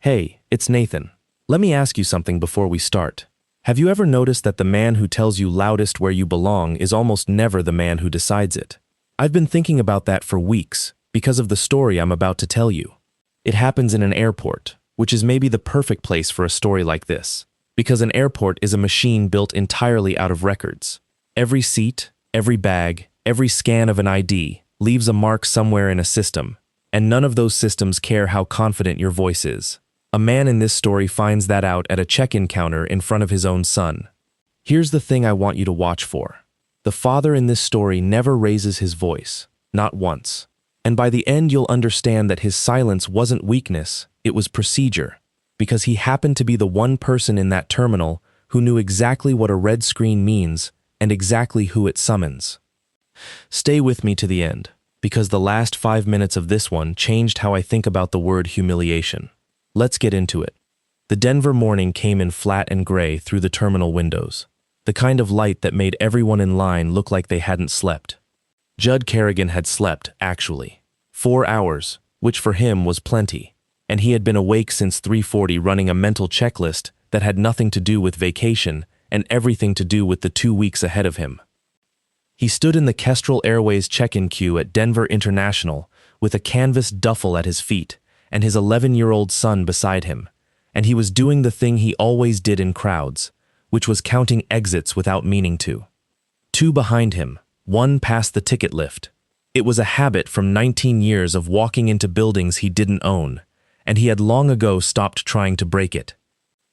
Hey, it's Nathan. Let me ask you something before we start. Have you ever noticed that the man who tells you loudest where you belong is almost never the man who decides it? I've been thinking about that for weeks because of the story I'm about to tell you. It happens in an airport, which is maybe the perfect place for a story like this, because an airport is a machine built entirely out of records. Every seat, every bag, every scan of an ID leaves a mark somewhere in a system, and none of those systems care how confident your voice is. A man in this story finds that out at a check-in counter in front of his own son. Here's the thing I want you to watch for. The father in this story never raises his voice, not once. And by the end you'll understand that his silence wasn't weakness, it was procedure, because he happened to be the one person in that terminal who knew exactly what a red screen means and exactly who it summons. Stay with me to the end, because the last 5 minutes of this one changed how I think about the word humiliation. Let's get into it. The Denver morning came in flat and gray through the terminal windows, the kind of light that made everyone in line look like they hadn't slept. Judd Kerrigan had slept, actually. 4 hours, which for him was plenty, and he had been awake since 3:40 running a mental checklist that had nothing to do with vacation and everything to do with the 2 weeks ahead of him. He stood in the Kestrel Airways check-in queue at Denver International with a canvas duffel at his feet and his 11-year-old son beside him, and he was doing the thing he always did in crowds, which was counting exits without meaning to. 2 behind him, 1 past the ticket lift. It was a habit from 19 years of walking into buildings he didn't own, and he had long ago stopped trying to break it.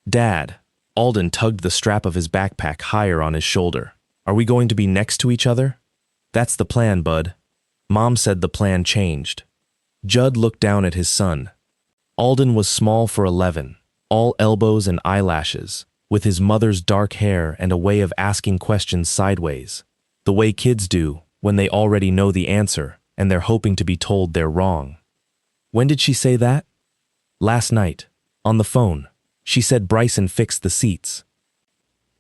"Dad," Alden tugged the strap of his backpack higher on his shoulder. "Are we going to be next to each other?" "That's the plan, bud." Mom said the plan changed. Judd looked down at his son. Alden was small for 11, all elbows and eyelashes, with his mother's dark hair and a way of asking questions sideways, the way kids do when they already know the answer and they're hoping to be told they're wrong. "When did she say that?" "Last night, on the phone. She said Bryson fixed the seats."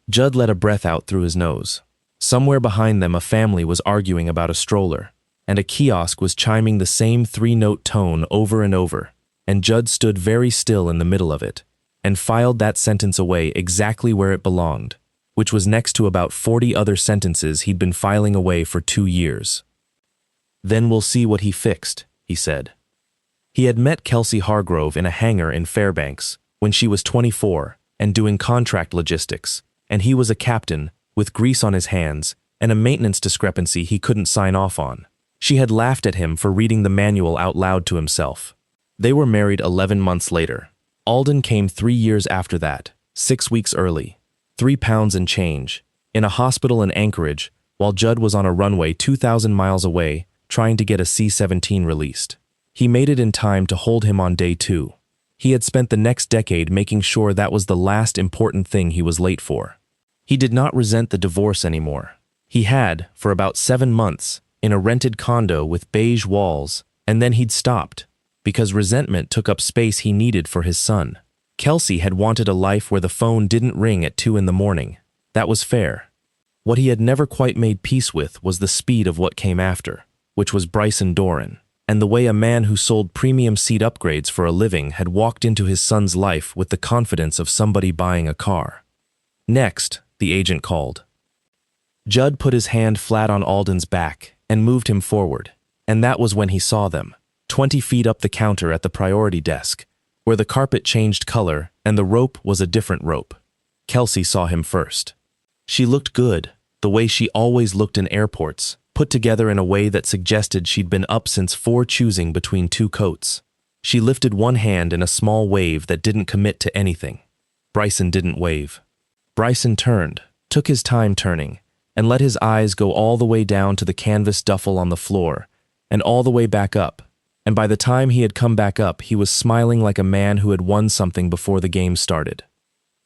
Judd let a breath out through his nose. Somewhere behind them a family was arguing about a stroller, and a kiosk was chiming the same 3-note tone over and over, and Judd stood very still in the middle of it, and filed that sentence away exactly where it belonged, which was next to about 40 other sentences he'd been filing away for 2 years. "Then we'll see what he fixed," he said. He had met Kelsey Hargrove in a hangar in Fairbanks when she was 24 and doing contract logistics, and he was a captain with grease on his hands and a maintenance discrepancy he couldn't sign off on. She had laughed at him for reading the manual out loud to himself. They were married 11 months later. Alden came 3 years after that, 6 weeks early, 3 pounds and change, in a hospital in Anchorage, while Judd was on a runway 2,000 miles away trying to get a C-17 released. He made it in time to hold him on day 2. He had spent the next decade making sure that was the last important thing he was late for. He did not resent the divorce anymore. He had, for about 7 months, in a rented condo with beige walls, and then he'd stopped, because resentment took up space he needed for his son. Kelsey had wanted a life where the phone didn't ring at 2 in the morning. That was fair. What he had never quite made peace with was the speed of what came after, which was Bryson Doran, and the way a man who sold premium seat upgrades for a living had walked into his son's life with the confidence of somebody buying a car. "Next," the agent called. Judd put his hand flat on Alden's back and moved him forward, and that was when he saw them, 20 feet up the counter at the priority desk, where the carpet changed color and the rope was a different rope. Kelsey saw him first. She looked good, the way she always looked in airports, put together in a way that suggested she'd been up since 4 choosing between 2 coats. She lifted one hand in a small wave that didn't commit to anything. Bryson didn't wave. Bryson turned, took his time turning, and let his eyes go all the way down to the canvas duffel on the floor, and all the way back up, and by the time he had come back up, he was smiling like a man who had won something before the game started.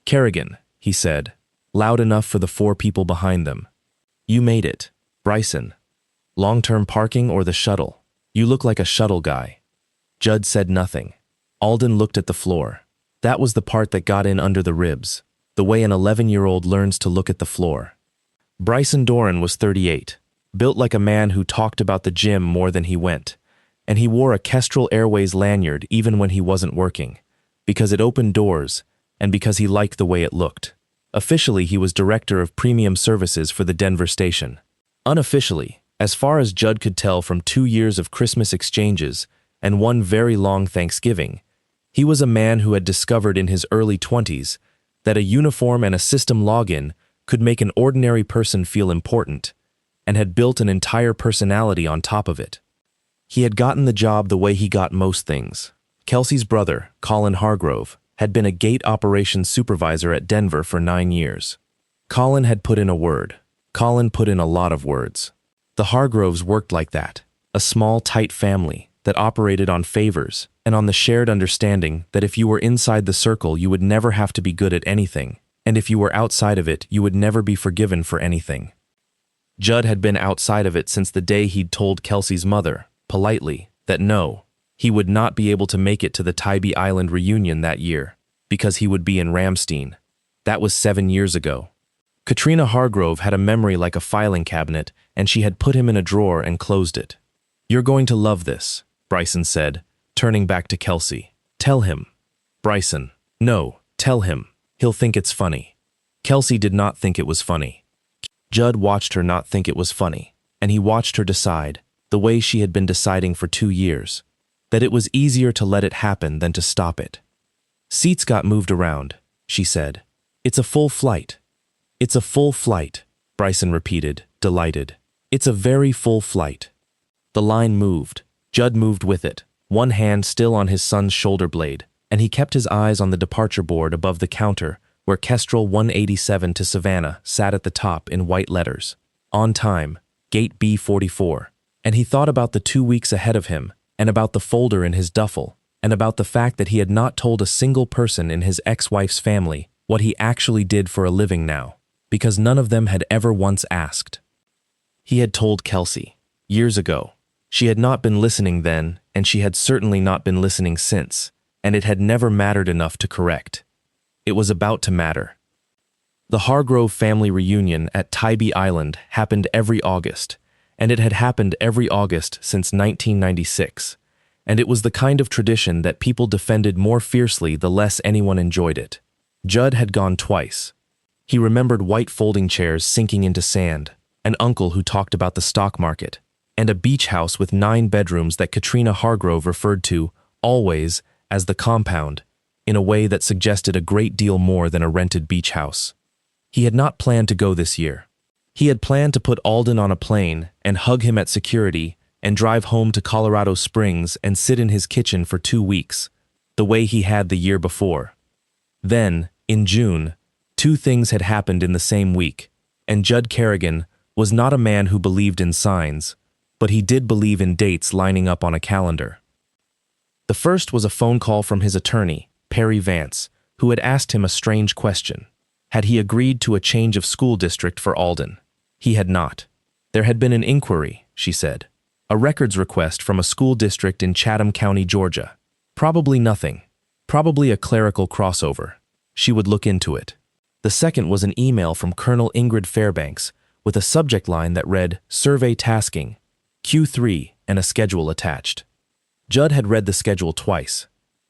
"Kerrigan," he said, loud enough for the 4 people behind them. "You made it, Bryson. Long-term parking or the shuttle? You look like a shuttle guy." Judd said nothing. Alden looked at the floor. That was the part that got in under the ribs, the way an 11-year-old learns to look at the floor. Bryson Doran was 38, built like a man who talked about the gym more than he went, and he wore a Kestrel Airways lanyard even when he wasn't working, because it opened doors, and because he liked the way it looked. Officially, he was director of premium services for the Denver station. Unofficially, as far as Judd could tell from 2 years of Christmas exchanges and one very long Thanksgiving, he was a man who had discovered in his early 20s that a uniform and a system login could make an ordinary person feel important, and had built an entire personality on top of it. He had gotten the job the way he got most things. Kelsey's brother, Colin Hargrove, had been a gate operations supervisor at Denver for 9 years. Colin had put in a word. Colin put in a lot of words. The Hargroves worked like that, a small, tight family that operated on favors and on the shared understanding that if you were inside the circle, you would never have to be good at anything, and if you were outside of it, you would never be forgiven for anything. Judd had been outside of it since the day he'd told Kelsey's mother, politely, that no, he would not be able to make it to the Tybee Island reunion that year, because he would be in Ramstein. That was 7 years ago. Katrina Hargrove had a memory like a filing cabinet, and she had put him in a drawer and closed it. "You're going to love this," Bryson said, turning back to Kelsey. "Tell him." Bryson: "No, tell him. He'll think it's funny." Kelsey did not think it was funny. Judd watched her not think it was funny, and he watched her decide, the way she had been deciding for 2 years, that it was easier to let it happen than to stop it. "Seats got moved around," she said. "It's a full flight." "It's a full flight," Bryson repeated, delighted. "It's a very full flight." The line moved. Judd moved with it, one hand still on his son's shoulder blade, and he kept his eyes on the departure board above the counter where Kestrel 187 to Savannah sat at the top in white letters. On time, gate B44. And he thought about the 2 weeks ahead of him, and about the folder in his duffel, and about the fact that he had not told a single person in his ex-wife's family what he actually did for a living now, because none of them had ever once asked. He had told Kelsey, years ago. She had not been listening then, and she had certainly not been listening since, and it had never mattered enough to correct. It was about to matter. The Hargrove family reunion at Tybee Island happened every August, and it had happened every August since 1996, and it was the kind of tradition that people defended more fiercely the less anyone enjoyed it. Judd had gone twice. He remembered white folding chairs sinking into sand, an uncle who talked about the stock market, and a beach house with 9 bedrooms that Katrina Hargrove referred to, always, as the compound, in a way that suggested a great deal more than a rented beach house. He had not planned to go this year. He had planned to put Alden on a plane and hug him at security and drive home to Colorado Springs and sit in his kitchen for 2 weeks, the way he had the year before. Then, in June, 2 things had happened in the same week, and Judd Kerrigan was not a man who believed in signs, but he did believe in dates lining up on a calendar. The first was a phone call from his attorney, Perry Vance, who had asked him a strange question. Had he agreed to a change of school district for Alden? He had not. There had been an inquiry, she said. A records request from a school district in Chatham County, Georgia. Probably nothing. Probably a clerical crossover. She would look into it. The second was an email from Colonel Ingrid Fairbanks with a subject line that read, "Survey tasking, Q3," and a schedule attached. Judd had read the schedule twice.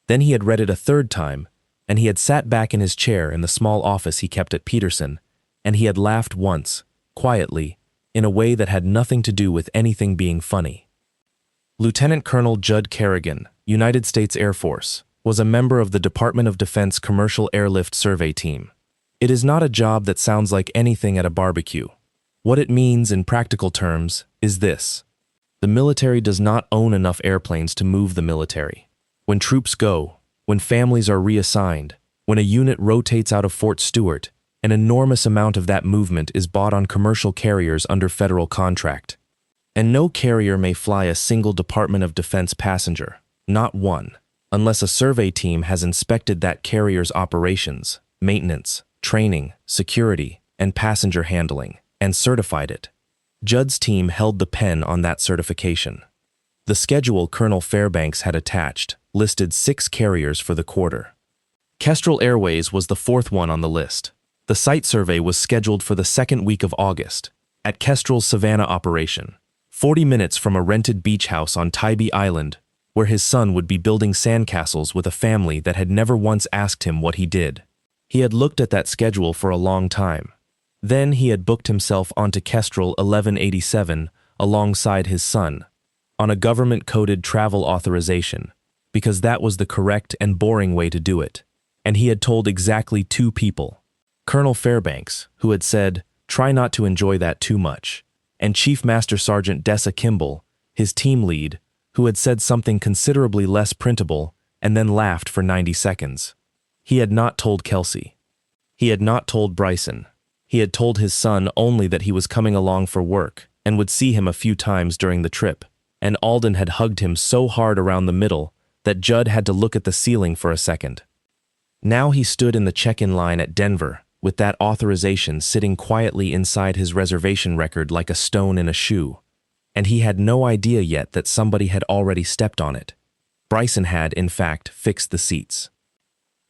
Then he had read it a third time, and he had sat back in his chair in the small office he kept at Peterson, and he had laughed once, quietly, in a way that had nothing to do with anything being funny. Lieutenant Colonel Judd Kerrigan, United States Air Force, was a member of the Department of Defense Commercial Airlift Survey Team. It is not a job that sounds like anything at a barbecue. What it means in practical terms is this. The military does not own enough airplanes to move the military. When troops go, when families are reassigned, when a unit rotates out of Fort Stewart, an enormous amount of that movement is bought on commercial carriers under federal contract. And no carrier may fly a single Department of Defense passenger, not one, unless a survey team has inspected that carrier's operations, maintenance, training, security, and passenger handling, and certified it. Judd's team held the pen on that certification. The schedule Colonel Fairbanks had attached listed 6 carriers for the quarter. Kestrel Airways was the 4th one on the list. The site survey was scheduled for the 2nd week of August, at Kestrel's Savannah operation, 40 minutes from a rented beach house on Tybee Island, where his son would be building sandcastles with a family that had never once asked him what he did. He had looked at that schedule for a long time. Then he had booked himself onto Kestrel 1187 alongside his son, on a government-coded travel authorization, because that was the correct and boring way to do it. And he had told exactly 2 people. Colonel Fairbanks, who had said, "Try not to enjoy that too much," and Chief Master Sergeant Dessa Kimball, his team lead, who had said something considerably less printable and then laughed for 90 seconds. He had not told Kelsey. He had not told Bryson. He had told his son only that he was coming along for work and would see him a few times during the trip, and Alden had hugged him so hard around the middle that Judd had to look at the ceiling for a second. Now he stood in the check-in line at Denver, with that authorization sitting quietly inside his reservation record like a stone in a shoe, and he had no idea yet that somebody had already stepped on it. Bryson had, in fact, fixed the seats.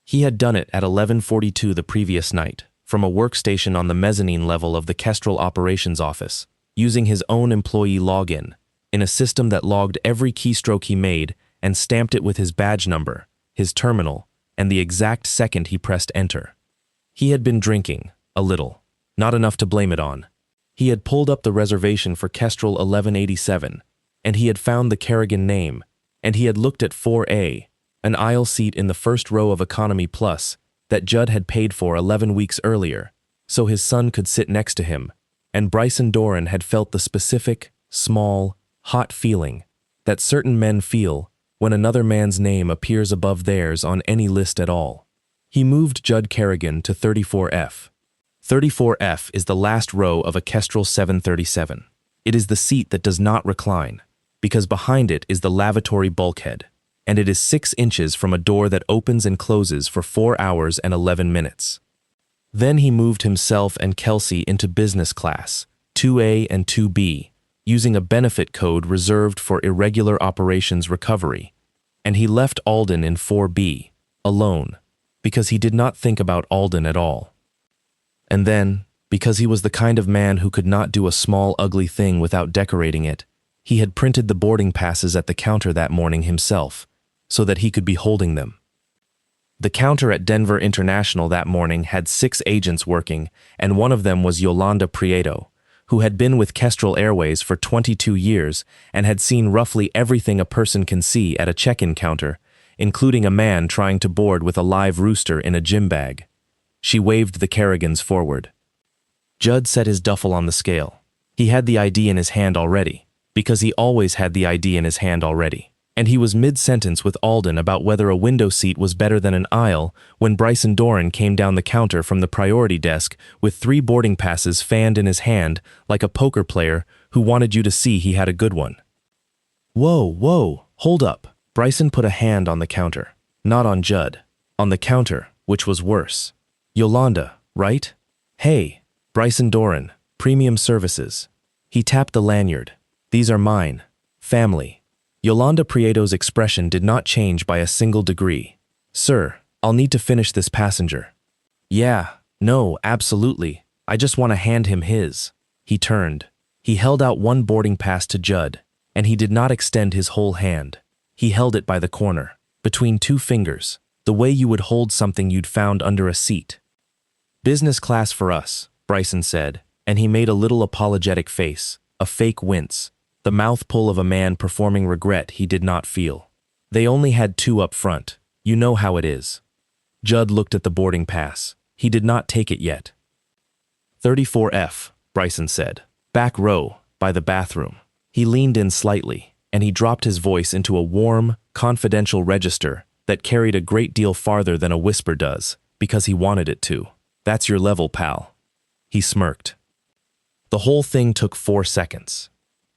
He had done it at 11:42 the previous night, from a workstation on the mezzanine level of the Kestrel operations office, using his own employee login, in a system that logged every keystroke he made and stamped it with his badge number, his terminal, and the exact second he pressed enter. He had been drinking, a little, not enough to blame it on. He had pulled up the reservation for Kestrel 1187, and he had found the Kerrigan name, and he had looked at 4A, an aisle seat in the first row of Economy Plus that Judd had paid for 11 weeks earlier, so his son could sit next to him, and Bryson Doran had felt the specific, small, hot feeling that certain men feel when another man's name appears above theirs on any list at all. He moved Judd Kerrigan to 34F. 34F is the last row of a Kestrel 737. It is the seat that does not recline, because behind it is the lavatory bulkhead, and it is 6 inches from a door that opens and closes for 4 hours and 11 minutes. Then he moved himself and Kelsey into business class, 2A and 2B, using a benefit code reserved for irregular operations recovery, and he left Alden in 4B, alone, because he did not think about Alden at all. And then, because he was the kind of man who could not do a small ugly thing without decorating it, he had printed the boarding passes at the counter that morning himself, so that he could be holding them. The counter at Denver International that morning had 6 agents working, and one of them was Yolanda Prieto, who had been with Kestrel Airways for 22 years and had seen roughly everything a person can see at a check-in counter, including a man trying to board with a live rooster in a gym bag. She waved the Kerrigans forward. Judd set his duffel on the scale. He had the ID in his hand already, because he always had the ID in his hand already. And he was mid-sentence with Alden about whether a window seat was better than an aisle when Bryson Doran came down the counter from the priority desk with 3 boarding passes fanned in his hand like a poker player who wanted you to see he had a good one. Whoa, hold up. Bryson put a hand on the counter. Not on Judd. On the counter, which was worse. Yolanda, right? Hey, Bryson Doran, Premium Services. He tapped the lanyard. These are mine. Family. Yolanda Prieto's expression did not change by a single degree. Sir, I'll need to finish this passenger. Yeah, no, absolutely. I just want to hand him his. He turned. He held out one boarding pass to Judd, and he did not extend his whole hand. He held it by the corner, between 2 fingers, the way you would hold something you'd found under a seat. Business class for us, Bryson said, and he made a little apologetic face, a fake wince, the mouth pull of a man performing regret he did not feel. They only had 2 up front. You know how it is. Judd looked at the boarding pass. He did not take it yet. 34F, Bryson said. Back row, by the bathroom. He leaned in slightly, and he dropped his voice into a warm, confidential register that carried a great deal farther than a whisper does, because he wanted it to. That's your level, pal. He smirked. The whole thing took 4 seconds.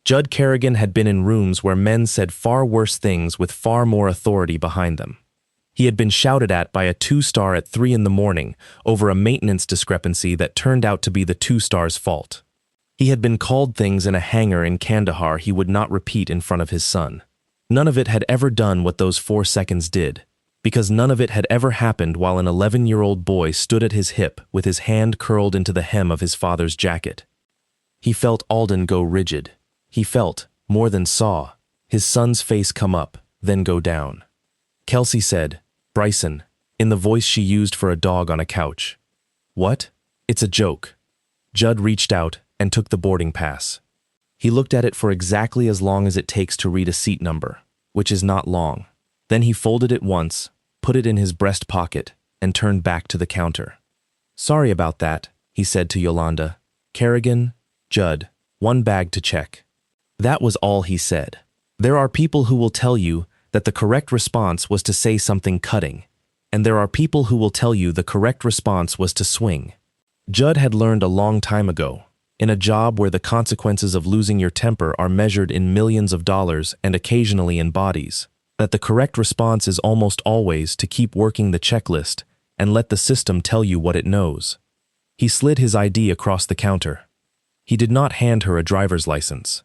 Judd Kerrigan had been in rooms where men said far worse things with far more authority behind them. He had been shouted at by a 2-star at 3 in the morning over a maintenance discrepancy that turned out to be the 2-star's fault. He had been called things in a hangar in Kandahar he would not repeat in front of his son. None of it had ever done what those 4 seconds did, because none of it had ever happened while an 11-year-old boy stood at his hip with his hand curled into the hem of his father's jacket. He felt Alden go rigid. He felt, more than saw, his son's face come up, then go down. Kelsey said, "Bryson," in the voice she used for a dog on a couch. "What? It's a joke." Judd reached out and took the boarding pass. He looked at it for exactly as long as it takes to read a seat number, which is not long. Then he folded it once, put it in his breast pocket, and turned back to the counter. "Sorry about that," he said to Yolanda. "Kerrigan, Judd, one bag to check." That was all he said. There are people who will tell you that the correct response was to say something cutting, and there are people who will tell you the correct response was to swing. Judd had learned a long time ago, in a job where the consequences of losing your temper are measured in millions of dollars and occasionally in bodies, that the correct response is almost always to keep working the checklist and let the system tell you what it knows. He slid his ID across the counter. He did not hand her a driver's license.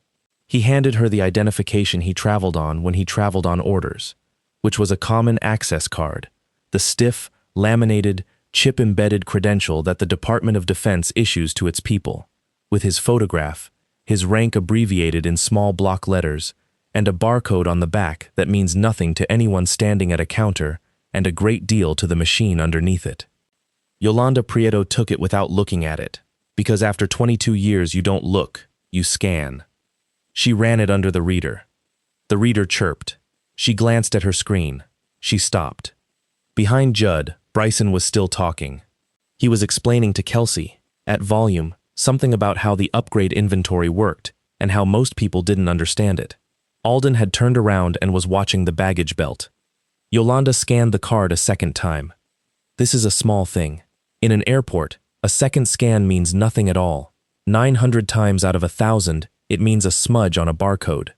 He handed her the identification he traveled on when he traveled on orders, which was a common access card, the stiff, laminated, chip-embedded credential that the Department of Defense issues to its people, with his photograph, his rank abbreviated in small block letters, and a barcode on the back that means nothing to anyone standing at a counter and a great deal to the machine underneath it. Yolanda Prieto took it without looking at it, because after 22 years you don't look, you scan. She ran it under the reader. The reader chirped. She glanced at her screen. She stopped. Behind Judd, Bryson was still talking. He was explaining to Kelsey, at volume, something about how the upgrade inventory worked and how most people didn't understand it. Alden had turned around and was watching the baggage belt. Yolanda scanned the card a second time. This is a small thing. In an airport, a second scan means nothing at all. 900 times out of 1,000, it means a smudge on a barcode.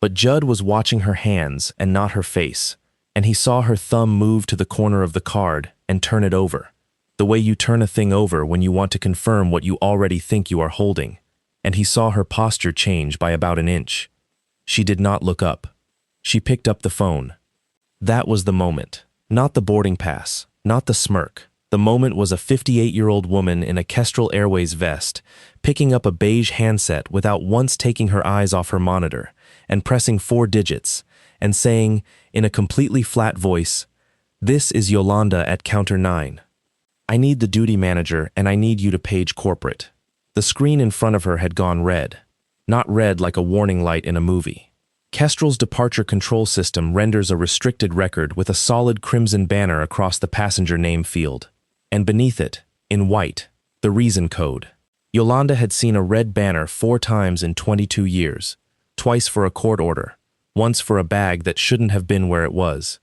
But Judd was watching her hands and not her face, and he saw her thumb move to the corner of the card and turn it over, the way you turn a thing over when you want to confirm what you already think you are holding, and he saw her posture change by about an inch. She did not look up. She picked up the phone. That was the moment. Not the boarding pass, not the smirk. The moment was a 58-year-old woman in a Kestrel Airways vest, picking up a beige handset without once taking her eyes off her monitor, and pressing 4 digits, and saying, in a completely flat voice, "This is Yolanda at counter 9. I need the duty manager and I need you to page corporate." The screen in front of her had gone red. Not red like a warning light in a movie. Kestrel's departure control system renders a restricted record with a solid crimson banner across the passenger name field. And beneath it, in white, the reason code. Yolanda had seen a red banner 4 times in 22 years, twice for a court order, once for a bag that shouldn't have been where it was.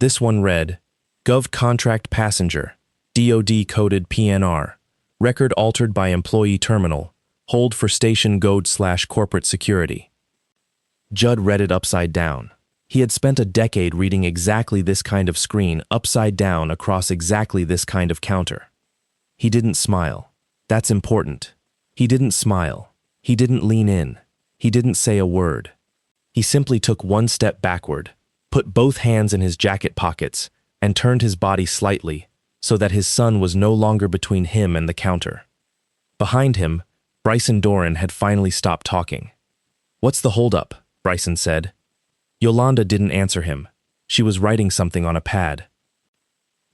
This one read, Gov Contract Passenger, DOD coded PNR, record altered by employee terminal, hold for station code/corporate security. Judd read it upside down. He had spent a decade reading exactly this kind of screen upside down across exactly this kind of counter. He didn't smile. That's important. He didn't smile. He didn't lean in. He didn't say a word. He simply took 1 step backward, put both hands in his jacket pockets, and turned his body slightly so that his son was no longer between him and the counter. Behind him, Bryson Doran had finally stopped talking. "What's the holdup?" Bryson said. Yolanda didn't answer him. She was writing something on a pad.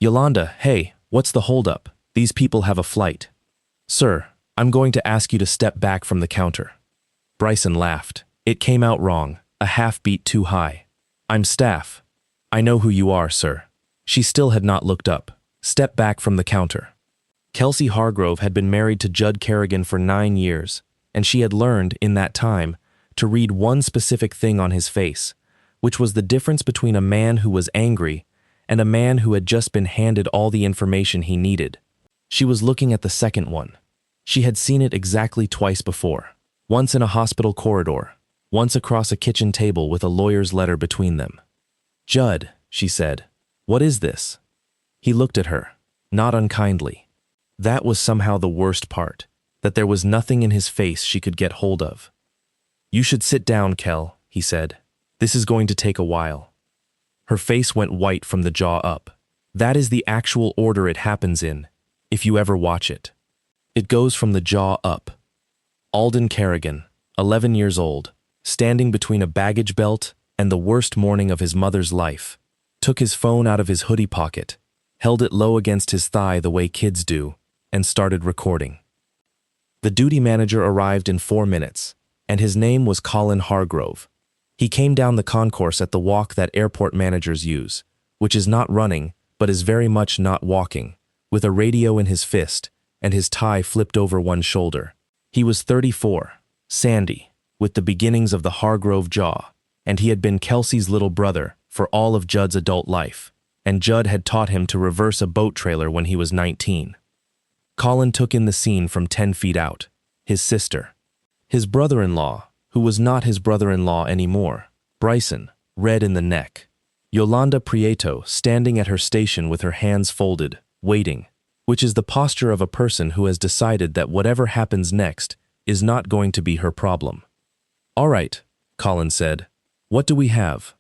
"Yolanda, hey, what's the holdup? These people have a flight." "Sir, I'm going to ask you to step back from the counter." Bryson laughed. It came out wrong, a half beat too high. "I'm staff." "I know who you are, sir." She still had not looked up. "Step back from the counter." Kelsey Hargrove had been married to Judd Kerrigan for 9 years, and she had learned, in that time, to read one specific thing on his face, which was the difference between a man who was angry and a man who had just been handed all the information he needed. She was looking at the second one. She had seen it exactly twice before, once in a hospital corridor, once across a kitchen table with a lawyer's letter between them. "Judd," she said, "what is this?" He looked at her, not unkindly. That was somehow the worst part, that there was nothing in his face she could get hold of. "You should sit down, Kel," he said. "This is going to take a while." Her face went white from the jaw up. That is the actual order it happens in, if you ever watch it. It goes from the jaw up. Alden Kerrigan, 11 years old, standing between a baggage belt and the worst morning of his mother's life, took his phone out of his hoodie pocket, held it low against his thigh the way kids do, and started recording. The duty manager arrived in 4 minutes, and his name was Colin Hargrove. He came down the concourse at the walk that airport managers use, which is not running, but is very much not walking, with a radio in his fist and his tie flipped over one shoulder. He was 34, sandy, with the beginnings of the Hargrove jaw, and he had been Kelsey's little brother for all of Judd's adult life, and Judd had taught him to reverse a boat trailer when he was 19. Colin took in the scene from 10 feet out. His sister. His brother-in-law, who was not his brother-in-law anymore, Bryson, red in the neck. Yolanda Prieto standing at her station with her hands folded, waiting, which is the posture of a person who has decided that whatever happens next is not going to be her problem. "All right," Colin said. "What do we have?"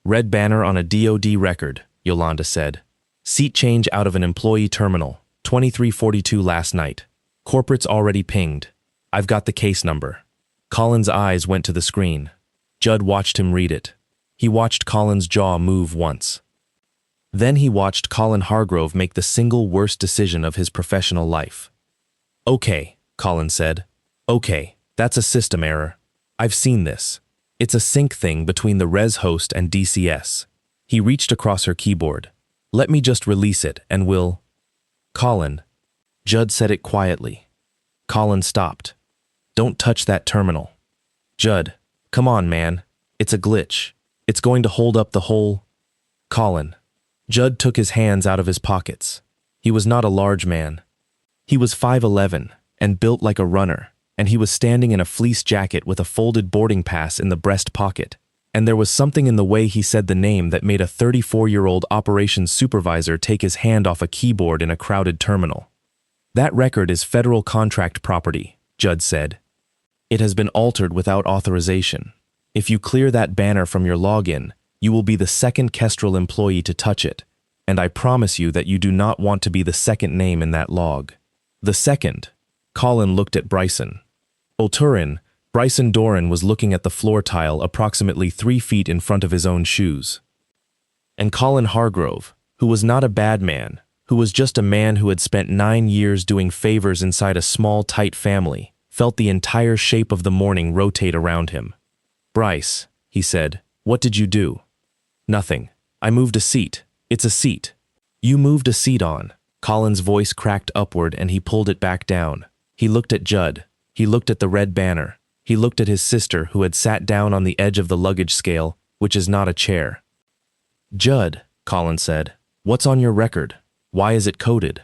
"Red banner on a DOD record," Yolanda said. "Seat change out of an employee terminal, 2342 last night. Corporate's already pinged. I've got the case number." Colin's eyes went to the screen. Judd watched him read it. He watched Colin's jaw move once. Then he watched Colin Hargrove make the single worst decision of his professional life. "Okay," Colin said. "Okay, that's a system error. I've seen this. It's a sync thing between the res host and DCS." He reached across her keyboard. "Let me just release it and we'll—" "Colin." Judd said it quietly. Colin stopped. "Don't touch that terminal." "Judd, come on, man. It's a glitch. It's going to hold up the whole—" "Colin." Judd took his hands out of his pockets. He was not a large man. He was 5'11" and built like a runner, and he was standing in a fleece jacket with a folded boarding pass in the breast pocket, and there was something in the way he said the name that made a 34-year-old operations supervisor take his hand off a keyboard in a crowded terminal. "That record is federal contract property," Judd said. "It has been altered without authorization. If you clear that banner from your login, you will be the second Kestrel employee to touch it, and I promise you that you do not want to be the second name in that log." "The second." Colin looked at Bryson. Oturin, Bryson Doran was looking at the floor tile approximately 3 feet in front of his own shoes. And Colin Hargrove, who was not a bad man, who was just a man who had spent 9 years doing favors inside a small, tight family, felt the entire shape of the morning rotate around him. "Bryce," he said, "what did you do?" "Nothing. I moved a seat. It's a seat." "You moved a seat on." Colin's voice cracked upward and he pulled it back down. He looked at Judd. He looked at the red banner. He looked at his sister who had sat down on the edge of the luggage scale, which is not a chair. "Judd," Colin said, "what's on your record? Why is it coded?"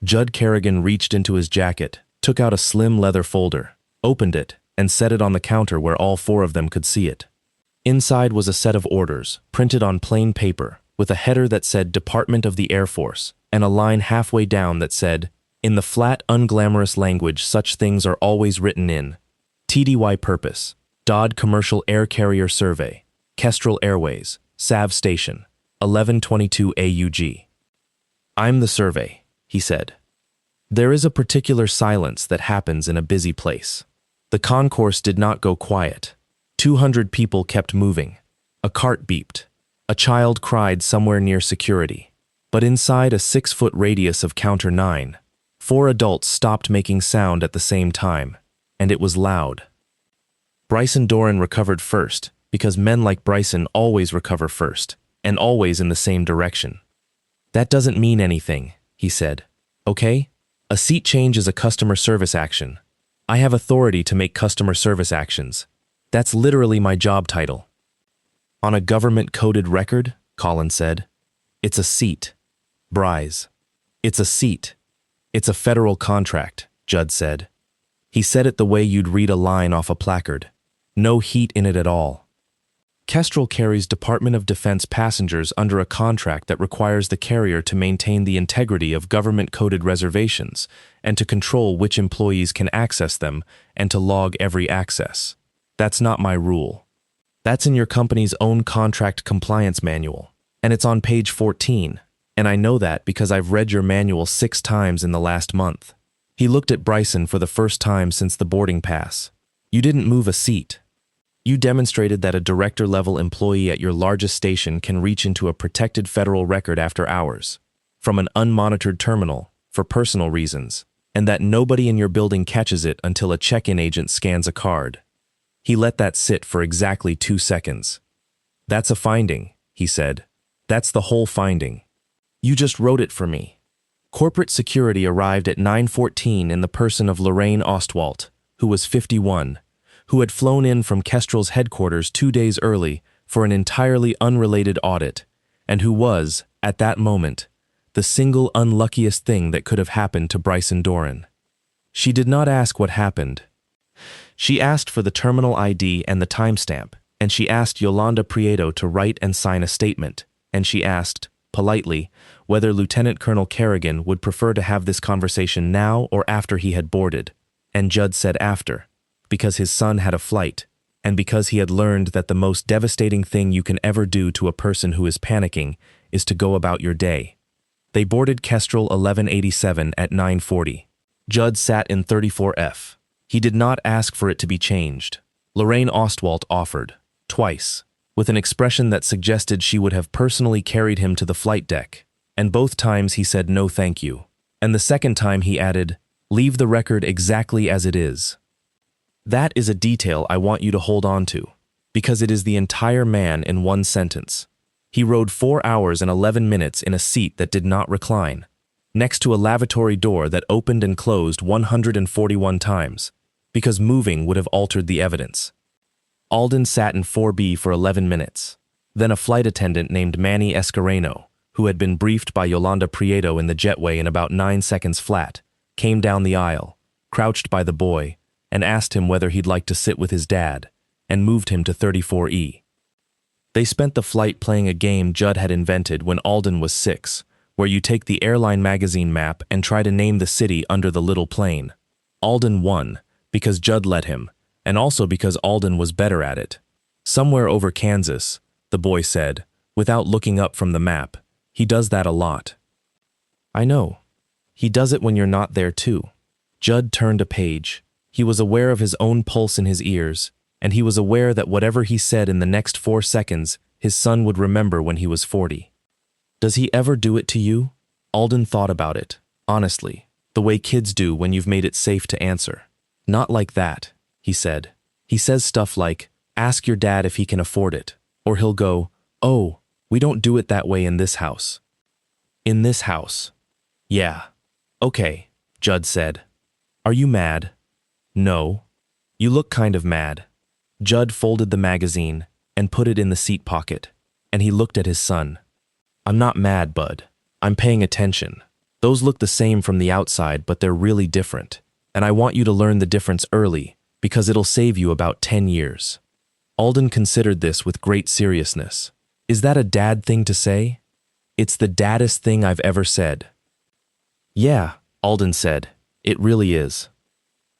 Judd Kerrigan reached into his jacket, took out a slim leather folder, opened it, and set it on the counter where all 4 of them could see it. Inside was a set of orders, printed on plain paper, with a header that said Department of the Air Force, and a line halfway down that said, "In the flat, unglamorous language such things are always written in. TDY Purpose, DOD Commercial Air Carrier Survey, Kestrel Airways, SAV Station, 1122 AUG. "I'm the survey," he said. There is a particular silence that happens in a busy place. The concourse did not go quiet. 200 people kept moving. A cart beeped. A child cried somewhere near security. But inside a 6-foot radius of counter 9, 4 adults stopped making sound at the same time, and it was loud. Bryson Doran recovered first, because men like Bryson always recover first, and always in the same direction. "That doesn't mean anything," he said. "Okay? A seat change is a customer service action. I have authority to make customer service actions. That's literally my job title." "On a government-coded record," Colin said. "It's a seat." "Bryce. It's a seat. It's a federal contract," Judd said. He said it the way you'd read a line off a placard. No heat in it at all. Kestrel carries Department of Defense passengers under a contract that requires the carrier to maintain the integrity of government-coded reservations and to control which employees can access them and to log every access. That's not my rule. That's in your company's own contract compliance manual, and it's on page 14, and I know that because I've read your manual 6 times in the last month. He looked at Bryson for the first time since the boarding pass. "You didn't move a seat." You demonstrated that a director-level employee at your largest station can reach into a protected federal record after hours, from an unmonitored terminal, for personal reasons, and that nobody in your building catches it until a check-in agent scans a card. He let that sit for exactly 2 seconds. That's a finding, he said. That's the whole finding. You just wrote it for me. Corporate security arrived at 9:14 in the person of Lorraine Ostwalt, who was 51, who had flown in from Kestrel's headquarters 2 days early for an entirely unrelated audit, and who was, at that moment, the single unluckiest thing that could have happened to Bryson Doran. She did not ask what happened. She asked for the terminal ID and the timestamp, and she asked Yolanda Prieto to write and sign a statement, and she asked, politely, whether Lieutenant Colonel Kerrigan would prefer to have this conversation now or after he had boarded, and Judd said after, because his son had a flight, and because he had learned that the most devastating thing you can ever do to a person who is panicking is to go about your day. They boarded Kestrel 1187 at 9:40. Judd sat in 34F. He did not ask for it to be changed. Lorraine Ostwalt offered, twice, with an expression that suggested she would have personally carried him to the flight deck, and both times he said no thank you, and the second time he added, leave the record exactly as it is. That is a detail I want you to hold on to, because it is the entire man in one sentence. He rode 4 hours and 11 minutes in a seat that did not recline, next to a lavatory door that opened and closed 141 times, because moving would have altered the evidence. Alden sat in 4B for 11 minutes. Then a flight attendant named Manny Escareno, who had been briefed by Yolanda Prieto in the jetway in about 9 seconds flat, came down the aisle, crouched by the boy, and asked him whether he'd like to sit with his dad, and moved him to 34E. They spent the flight playing a game Judd had invented when Alden was 6, where you take the airline magazine map and try to name the city under the little plane. Alden won, because Judd let him, and also because Alden was better at it. Somewhere over Kansas, the boy said, without looking up from the map. He does that a lot. I know. He does it when you're not there too. Judd turned a page. He was aware of his own pulse in his ears, and he was aware that whatever he said in the next 4 seconds, his son would remember when he was 40. Does he ever do it to you? Alden thought about it, honestly, the way kids do when you've made it safe to answer. Not like that, he said. He says stuff like, ask your dad if he can afford it, or he'll go, oh, we don't do it that way in this house. In this house. Yeah. Okay, Judd said. Are you mad? No. You look kind of mad. Judd folded the magazine and put it in the seat pocket, and he looked at his son. I'm not mad, Bud. I'm paying attention. Those look the same from the outside, but they're really different, and I want you to learn the difference early, because it'll save you about 10 years. Alden considered this with great seriousness. Is that a dad thing to say? It's the daddest thing I've ever said. Yeah, Alden said. It really is.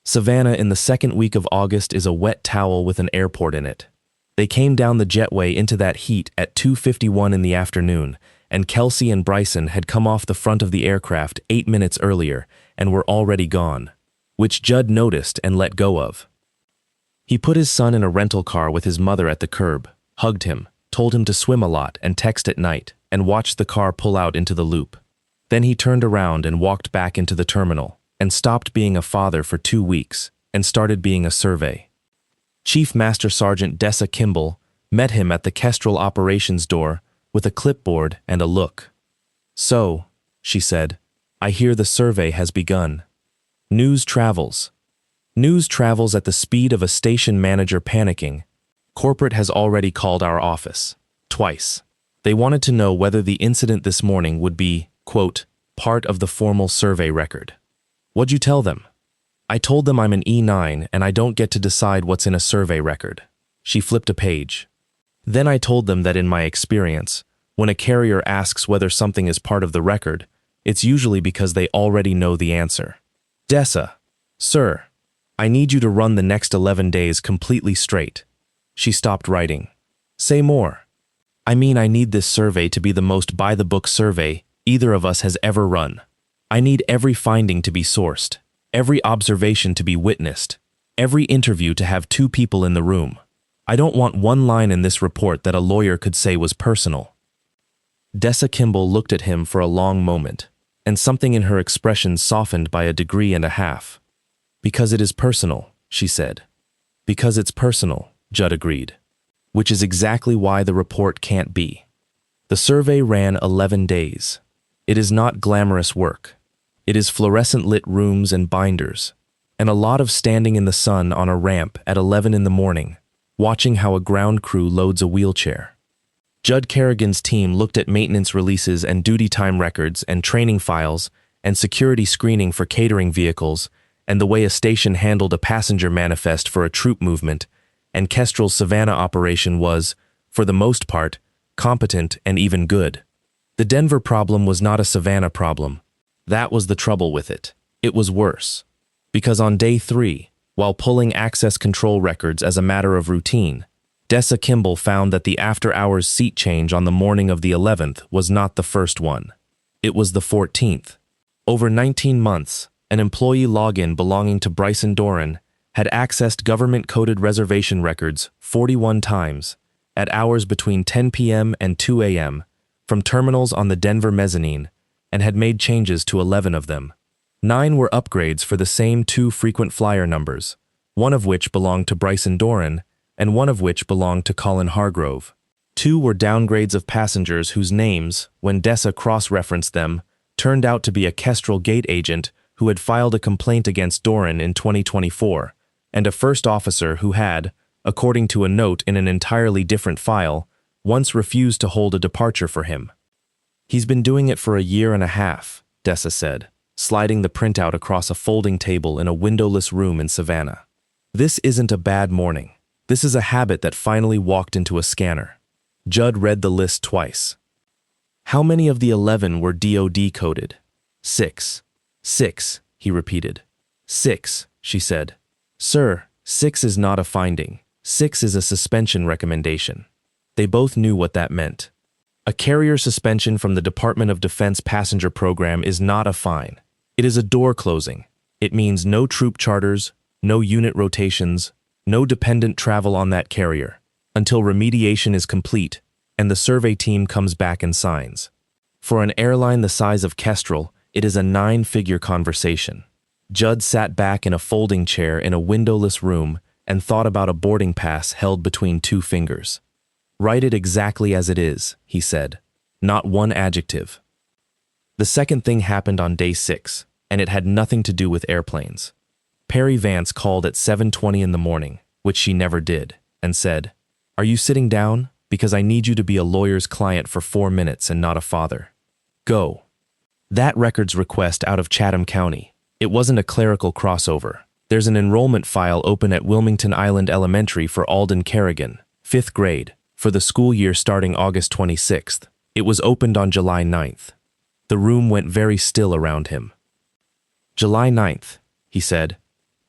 Savannah in the second week of August is a wet towel with an airport in it. They came down the jetway into that heat at 2:51 in the afternoon, and Kelsey and Bryson had come off the front of the aircraft 8 minutes earlier and were already gone, which Judd noticed and let go of. He put his son in a rental car with his mother at the curb, hugged him, told him to swim a lot and text at night, and watched the car pull out into the loop. Then he turned around and walked back into the terminal, and stopped being a father for 2 weeks, and started being a survey. Chief Master Sergeant Dessa Kimball met him at the Kestrel operations door with a clipboard and a look. So, she said, I hear the survey has begun. News travels. News travels at the speed of a station manager panicking. Corporate has already called our office. Twice. They wanted to know whether the incident this morning would be, quote, part of the formal survey record. What'd you tell them? I told them I'm an E9 and I don't get to decide what's in a survey record. She flipped a page. Then I told them that in my experience, when a carrier asks whether something is part of the record, it's usually because they already know the answer. Dessa, sir, I need you to run the next 11 days completely straight. She stopped writing. Say more. I mean, I need this survey to be the most by-the-book survey either of us has ever run. I need every finding to be sourced, every observation to be witnessed, every interview to have 2 people in the room. I don't want one line in this report that a lawyer could say was personal." Dessa Kimball looked at him for a long moment, and something in her expression softened by 1.5 degrees. "Because it is personal," she said. "Because it's personal," Judd agreed. "Which is exactly why the report can't be." The survey ran 11 days. It is not glamorous work. It is fluorescent-lit rooms and binders, and a lot of standing in the sun on a ramp at 11 in the morning, watching how a ground crew loads a wheelchair. Judd Kerrigan's team looked at maintenance releases and duty time records and training files and security screening for catering vehicles and the way a station handled a passenger manifest for a troop movement, and Kestrel's Savannah operation was, for the most part, competent and even good. The Denver problem was not a Savannah problem. That was the trouble with it. It was worse. Because on day 3, while pulling access control records as a matter of routine, Dessa Kimball found that the after-hours seat change on the morning of the 11th was not the first one. It was the 14th. Over 19 months, an employee login belonging to Bryson Doran had accessed government-coded reservation records 41 times, at hours between 10 p.m. and 2 a.m., from terminals on the Denver mezzanine, and had made changes to 11 of them. 9 were upgrades for the same 2 frequent flyer numbers, one of which belonged to Bryson Doran, and one of which belonged to Colin Hargrove. 2 were downgrades of passengers whose names, when Dessa cross-referenced them, turned out to be a Kestrel gate agent who had filed a complaint against Doran in 2024, and a first officer who had, according to a note in an entirely different file, once refused to hold a departure for him. "He's been doing it for 1.5 years, Dessa said, sliding the printout across a folding table in a windowless room in Savannah. "This isn't a bad morning. This is a habit that finally walked into a scanner." Judd read the list twice. "How many of the 11 were DOD coded?" 6. 6, he repeated. 6, she said. "Sir, 6 is not a finding. 6 is a suspension recommendation." They both knew what that meant. A carrier suspension from the Department of Defense passenger program is not a fine. It is a door closing. It means no troop charters, no unit rotations, no dependent travel on that carrier, until remediation is complete and the survey team comes back and signs. For an airline the size of Kestrel, it is a 9-figure conversation. Judd sat back in a folding chair in a windowless room and thought about a boarding pass held between 2 fingers. "Write it exactly as it is," he said. "Not one adjective." The second thing happened on day 6, and it had nothing to do with airplanes. Perry Vance called at 7:20 in the morning, which she never did, and said, "Are you sitting down? Because I need you to be a lawyer's client for 4 minutes and not a father. Go." That records request out of Chatham County. It wasn't a clerical crossover. There's an enrollment file open at Wilmington Island Elementary for Alden Kerrigan, 5th grade, for the school year starting August 26th. It was opened on July 9th. The room went very still around him. "July 9th, he said.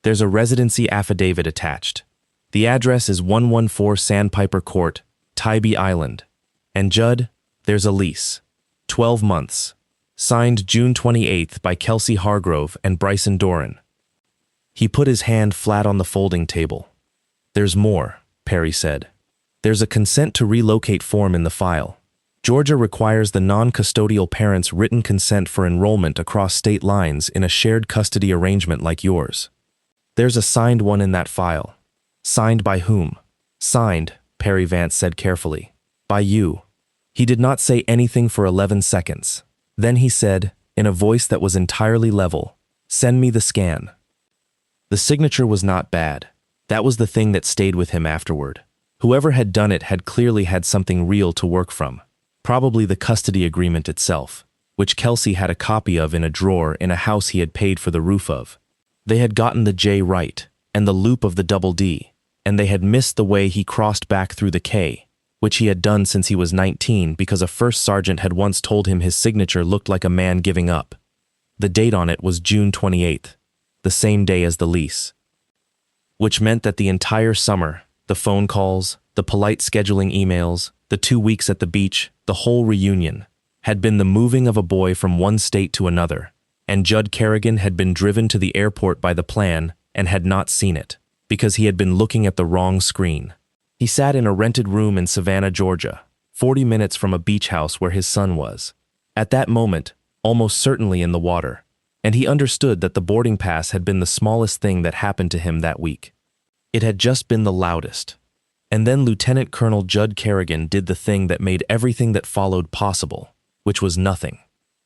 "There's a residency affidavit attached. The address is 114 Sandpiper Court, Tybee Island. And Judd, there's a lease. 12 months. Signed June 28th by Kelsey Hargrove and Bryson Doran." He put his hand flat on the folding table. "There's more," Perry said. "There's a consent to relocate form in the file. Georgia requires the non-custodial parent's written consent for enrollment across state lines in a shared custody arrangement like yours. There's a signed one in that file." "Signed by whom?" "Signed," Perry Vance said carefully. "By you." He did not say anything for 11 seconds. Then he said, in a voice that was entirely level, "Send me the scan." The signature was not bad. That was the thing that stayed with him afterward. Whoever had done it had clearly had something real to work from. Probably the custody agreement itself, which Kelsey had a copy of in a drawer in a house he had paid for the roof of. They had gotten the J right, and the loop of the double D, and they had missed the way he crossed back through the K, which he had done since he was 19 because a first sergeant had once told him his signature looked like a man giving up. The date on it was June 28th, the same day as the lease. Which meant that the entire summer, the phone calls, the polite scheduling emails, the 2 weeks at the beach, the whole reunion, had been the moving of a boy from one state to another, and Judd Kerrigan had been driven to the airport by the plan and had not seen it, because he had been looking at the wrong screen. He sat in a rented room in Savannah, Georgia, 40 minutes from a beach house where his son was. At that moment, almost certainly in the water, and he understood that the boarding pass had been the smallest thing that happened to him that week. It had just been the loudest. And then Lieutenant Colonel Judd Kerrigan did the thing that made everything that followed possible, which was nothing.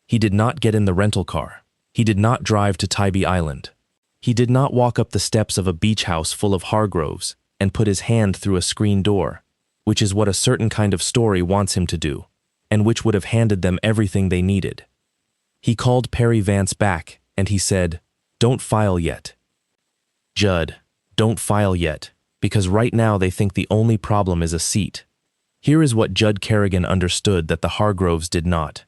He did not get in the rental car. He did not drive to Tybee Island. He did not walk up the steps of a beach house full of Hargroves and put his hand through a screen door, which is what a certain kind of story wants him to do, and which would have handed them everything they needed. He called Perry Vance back, and he said, "Don't file yet. Judd, don't file yet, because right now they think the only problem is a seat." Here is what Judd Kerrigan understood that the Hargroves did not.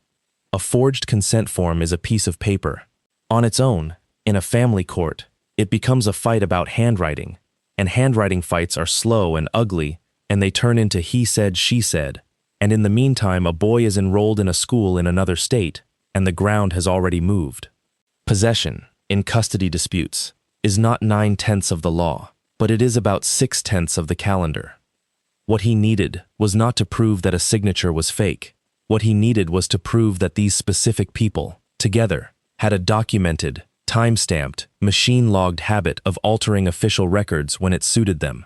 A forged consent form is a piece of paper. On its own, in a family court, it becomes a fight about handwriting, and handwriting fights are slow and ugly, and they turn into he said, she said, and in the meantime a boy is enrolled in a school in another state, and the ground has already moved. Possession, in custody disputes, is not 9/10 of the law, but it is about 6/10 of the calendar. What he needed was not to prove that a signature was fake. What he needed was to prove that these specific people, together, had a documented, time-stamped, machine-logged habit of altering official records when it suited them.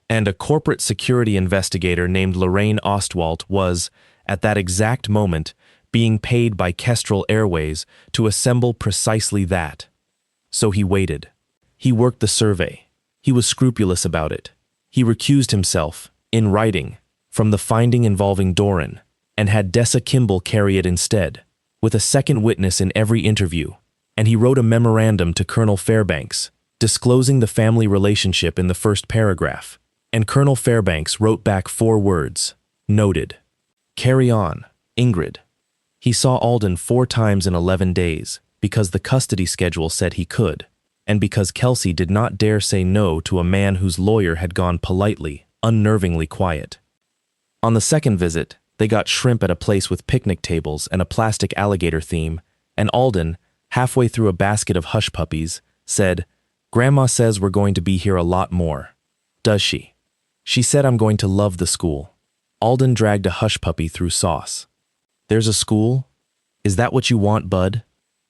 And a corporate security investigator named Lorraine Ostwalt was, at that exact moment, being paid by Kestrel Airways to assemble precisely that. So he waited. He worked the survey. He was scrupulous about it. He recused himself, in writing, from the finding involving Doran, and had Dessa Kimball carry it instead, with a second witness in every interview, and he wrote a memorandum to Colonel Fairbanks, disclosing the family relationship in the first paragraph, and Colonel Fairbanks wrote back 4 words, "Noted. Carry on, Ingrid." He saw Alden 4 times in 11 days, because the custody schedule said he could, and because Kelsey did not dare say no to a man whose lawyer had gone politely, unnervingly quiet. On the second visit, they got shrimp at a place with picnic tables and a plastic alligator theme, and Alden, halfway through a basket of hush puppies, said, "Grandma says we're going to be here a lot more." "Does she?" "She said I'm going to love the school." Alden dragged a hush puppy through sauce. "There's a school? Is that what you want, Bud?"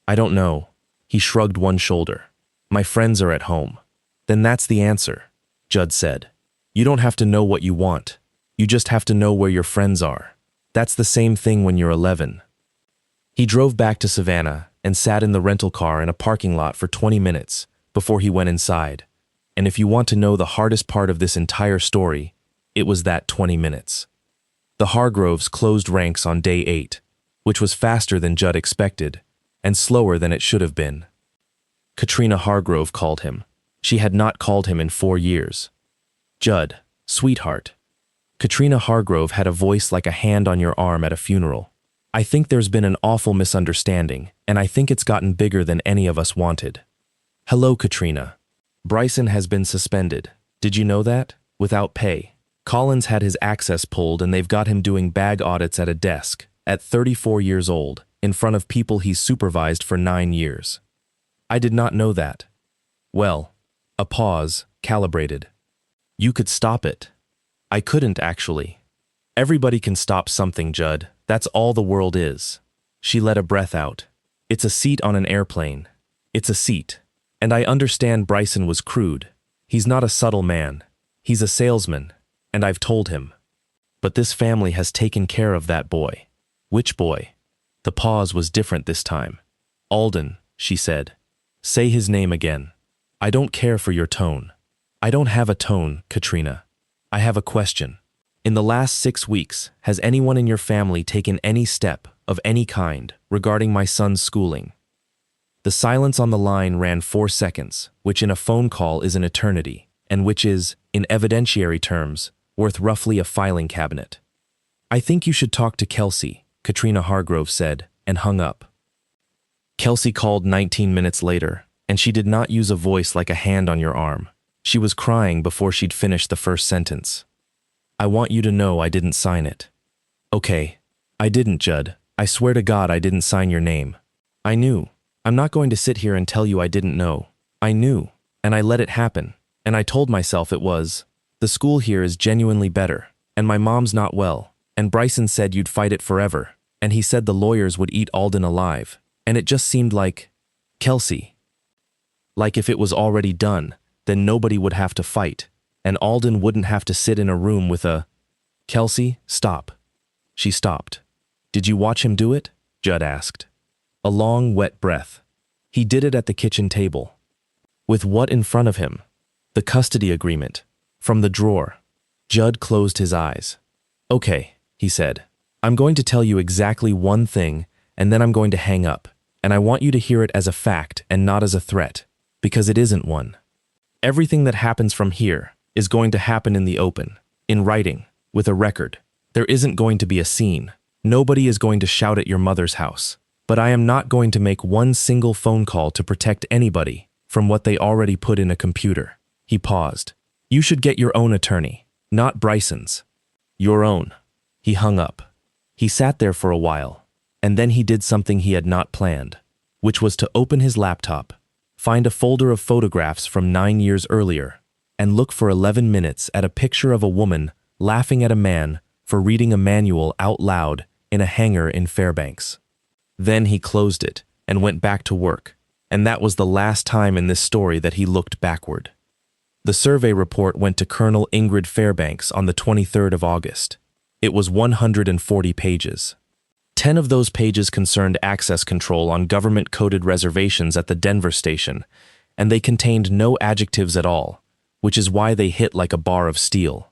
"I don't know." He shrugged one shoulder. "My friends are at home." "Then that's the answer," Judd said. "You don't have to know what you want. You just have to know where your friends are. That's the same thing when you're 11. He drove back to Savannah and sat in the rental car in a parking lot for 20 minutes before he went inside. And if you want to know the hardest part of this entire story, it was that 20 minutes. The Hargroves closed ranks on day 8, which was faster than Judd expected, and slower than it should have been. Katrina Hargrove called him. She had not called him in 4 years. "Judd, sweetheart." Katrina Hargrove had a voice like a hand on your arm at a funeral. "I think there's been an awful misunderstanding, and I think it's gotten bigger than any of us wanted." "Hello, Katrina. Bryson has been suspended. Did you know that? Without pay. Collins had his access pulled and they've got him doing bag audits at a desk, at 34 years old, in front of people he's supervised for 9 years. I did not know that." "Well," a pause, calibrated. "You could stop it." "I couldn't, actually." "Everybody can stop something, Judd. That's all the world is." She let a breath out. "It's a seat on an airplane. It's a seat. And I understand Bryson was crude. He's not a subtle man. He's a salesman, and I've told him. But this family has taken care of that boy." "Which boy?" The pause was different this time. "Alden," she said. "Say his name again." "I don't care for your tone." "I don't have a tone, Katrina. I have a question. In the last 6 weeks, has anyone in your family taken any step of any kind regarding my son's schooling?" The silence on the line ran 4 seconds, which in a phone call is an eternity, and which is, in evidentiary terms, worth roughly a filing cabinet. "I think you should talk to Kelsey," Katrina Hargrove said, and hung up. Kelsey called 19 minutes later, and she did not use a voice like a hand on your arm. She was crying before she'd finished the first sentence. "I want you to know I didn't sign it." "Okay. I didn't, Judd. I swear to God I didn't sign your name. I knew. I'm not going to sit here and tell you I didn't know. I knew, and I let it happen, and I told myself it was. The school here is genuinely better, and my mom's not well, and Bryson said you'd fight it forever, and he said the lawyers would eat Alden alive, and it just seemed like, Kelsey. Like if it was already done, then nobody would have to fight, and Alden wouldn't have to sit in a room with a... Kelsey, stop. She stopped. Did you watch him do it? Judd asked. A long, wet breath. He did it at the kitchen table. With what in front of him? The custody agreement. From the drawer. Judd closed his eyes. Okay, he said. I'm going to tell you exactly one thing, and then I'm going to hang up, and I want you to hear it as a fact and not as a threat, because it isn't one. Everything that happens from here is going to happen in the open, in writing, with a record. There isn't going to be a scene. Nobody is going to shout at your mother's house. But I am not going to make one single phone call to protect anybody from what they already put in a computer. He paused. You should get your own attorney, not Bryson's. Your own. He hung up. He sat there for a while, and then he did something he had not planned, which was to open his laptop, find a folder of photographs from 9 years earlier, and look for 11 minutes at a picture of a woman laughing at a man for reading a manual out loud in a hangar in Fairbanks. Then he closed it and went back to work, and that was the last time in this story that he looked backward. The survey report went to Colonel Ingrid Fairbanks on the 23rd of August. It was 140 pages. 10 of those pages concerned access control on government-coded reservations at the Denver station, and they contained no adjectives at all, which is why they hit like a bar of steel.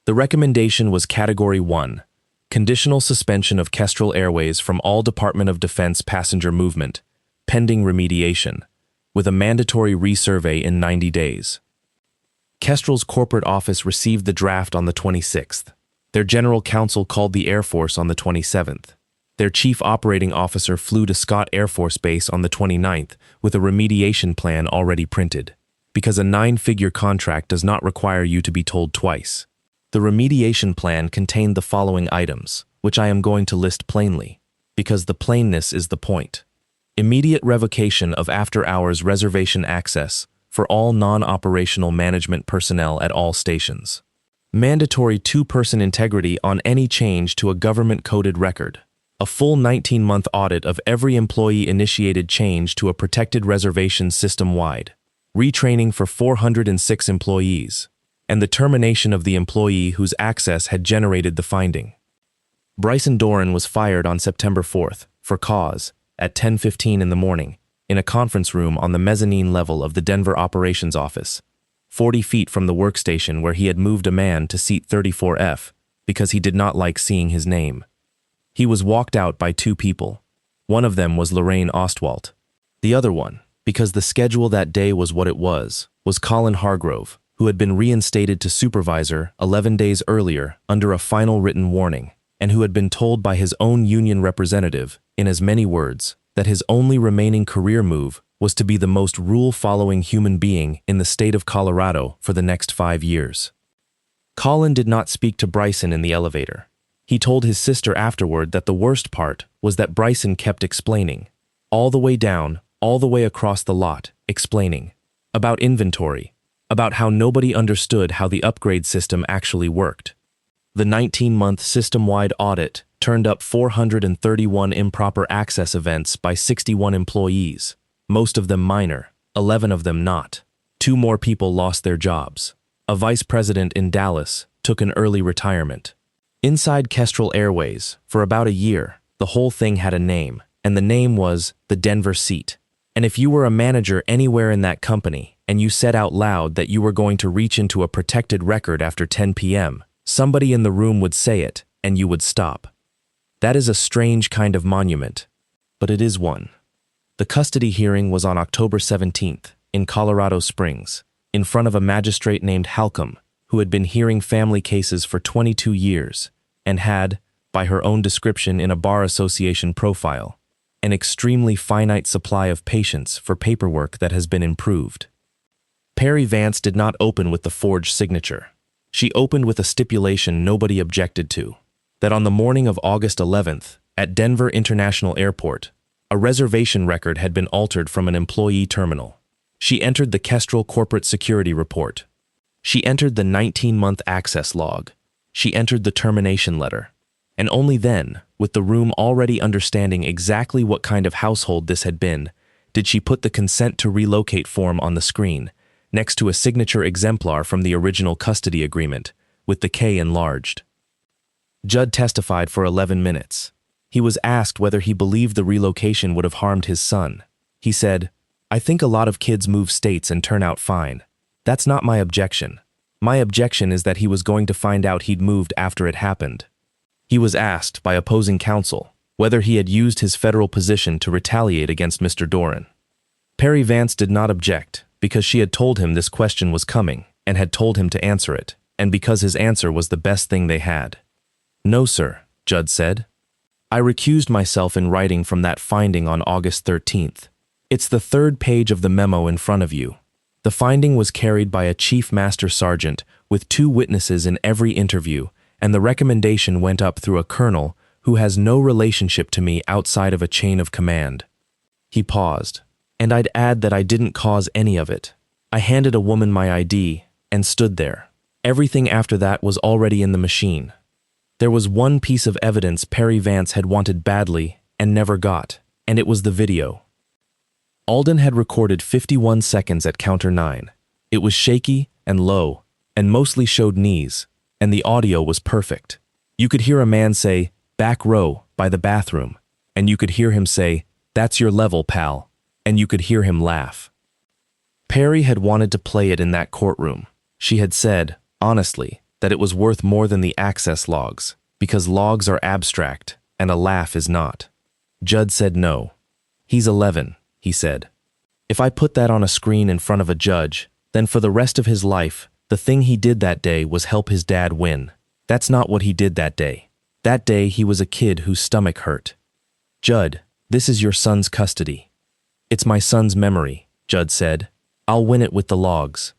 The recommendation was Category 1, conditional suspension of Kestrel Airways from all Department of Defense passenger movement, pending remediation, with a mandatory resurvey in 90 days. Kestrel's corporate office received the draft on the 26th. Their general counsel called the Air Force on the 27th. Their chief operating officer flew to Scott Air Force Base on the 29th with a remediation plan already printed, because a 9-figure contract does not require you to be told twice. The remediation plan contained the following items, which I am going to list plainly, because the plainness is the point. Immediate revocation of after-hours reservation access for all non-operational management personnel at all stations. Mandatory 2-person integrity on any change to a government-coded record. A full 19-month audit of every employee-initiated change to a protected reservation system-wide. Retraining for 406 employees. And the termination of the employee whose access had generated the finding. Bryson Doran was fired on September 4th, for cause, at 10:15 in the morning, in a conference room on the mezzanine level of the Denver Operations Office, 40 feet from the workstation where he had moved a man to seat 34F because he did not like seeing his name. He was walked out by 2 people. One of them was Lorraine Ostwalt. The other one, because the schedule that day was what it was Colin Hargrove, who had been reinstated to supervisor 11 days earlier under a final written warning, and who had been told by his own union representative, in as many words, that his only remaining career move was to be the most rule-following human being in the state of Colorado for the next 5 years. Colin did not speak to Bryson in the elevator. He told his sister afterward that the worst part was that Bryson kept explaining, all the way down, all the way across the lot, explaining, about inventory, about how nobody understood how the upgrade system actually worked. The 19-month system-wide audit turned up 431 improper access events by 61 employees, most of them minor, 11 of them not. 2 more people lost their jobs. A vice president in Dallas took an early retirement. Inside Kestrel Airways, for about a year, the whole thing had a name, and the name was the Denver Seat. And if you were a manager anywhere in that company, and you said out loud that you were going to reach into a protected record after 10 p.m., somebody in the room would say it, and you would stop. That is a strange kind of monument, but it is one. The custody hearing was on October 17th, in Colorado Springs, in front of a magistrate named Halcomb, who had been hearing family cases for 22 years, and had, by her own description in a bar association profile, an extremely finite supply of patience for paperwork that has been improved. Perry Vance did not open with the forged signature. She opened with a stipulation nobody objected to, that on the morning of August 11th, at Denver International Airport, a reservation record had been altered from an employee terminal. She entered the Kestrel Corporate Security Report. She entered the 19-month access log. She entered the termination letter. And only then, with the room already understanding exactly what kind of household this had been, did she put the consent to relocate form on the screen, next to a signature exemplar from the original custody agreement, with the K enlarged. Judd testified for 11 minutes. He was asked whether he believed the relocation would have harmed his son. He said, "I think a lot of kids move states and turn out fine. That's not my objection. My objection is that he was going to find out he'd moved after it happened." He was asked by opposing counsel whether he had used his federal position to retaliate against Mr. Doran. Perry Vance did not object because she had told him this question was coming and had told him to answer it, and because his answer was the best thing they had. "No, sir," Judd said. "I recused myself in writing from that finding on August 13th. It's the third page of the memo in front of you. The finding was carried by a chief master sergeant with 2 witnesses in every interview, and the recommendation went up through a colonel who has no relationship to me outside of a chain of command." He paused. "And I'd add that I didn't cause any of it. I handed a woman my ID and stood there. Everything after that was already in the machine. There was one piece of evidence Perry Vance had wanted badly and never got, and it was the video. Alden had recorded 51 seconds at counter 9. It was shaky and low, and mostly showed knees, and the audio was perfect. You could hear a man say, "Back row, by the bathroom," and you could hear him say, "That's your level, pal," and you could hear him laugh. Perry had wanted to play it in that courtroom. She had said, honestly, that it was worth more than the access logs, because logs are abstract, and a laugh is not. Judd said no. "He's 11, he said. "If I put that on a screen in front of a judge, then for the rest of his life, the thing he did that day was help his dad win. That's not what he did that day. That day he was a kid whose stomach hurt. Judd, this is your son's custody." "It's my son's memory," Judd said. "I'll win it with the logs."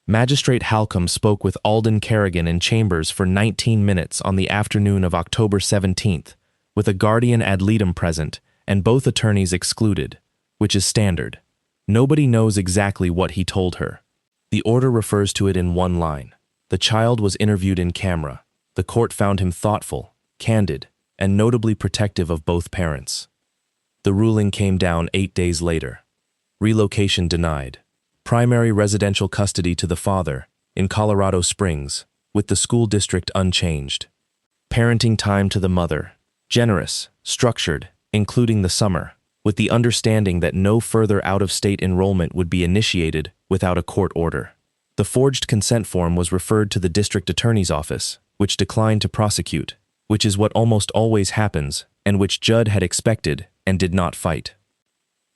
Magistrate Halcombe spoke with Alden Kerrigan in chambers for 19 minutes on the afternoon of October 17th, with a guardian ad litem present and both attorneys excluded, which is standard. Nobody knows exactly what he told her. The order refers to it in one line. The child was interviewed in camera. The court found him thoughtful, candid, and notably protective of both parents. The ruling came down 8 days later. Relocation denied. Primary residential custody to the father in Colorado Springs, with the school district unchanged. Parenting time to the mother, generous, structured, including the summer, with the understanding that no further out-of-state enrollment would be initiated without a court order. The forged consent form was referred to the district attorney's office, which declined to prosecute, which is what almost always happens and which Judd had expected and did not fight.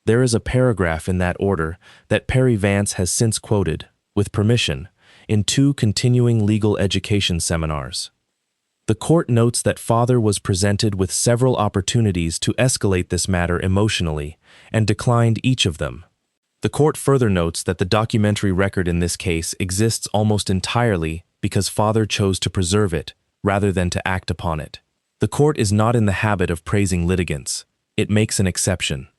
There is a paragraph in that order that Perry Vance has since quoted, with permission, in 2 continuing legal education seminars. The court notes that father was presented with several opportunities to escalate this matter emotionally and declined each of them. The court further notes that the documentary record in this case exists almost entirely because father chose to preserve it rather than to act upon it. The court is not in the habit of praising litigants. It makes an exception.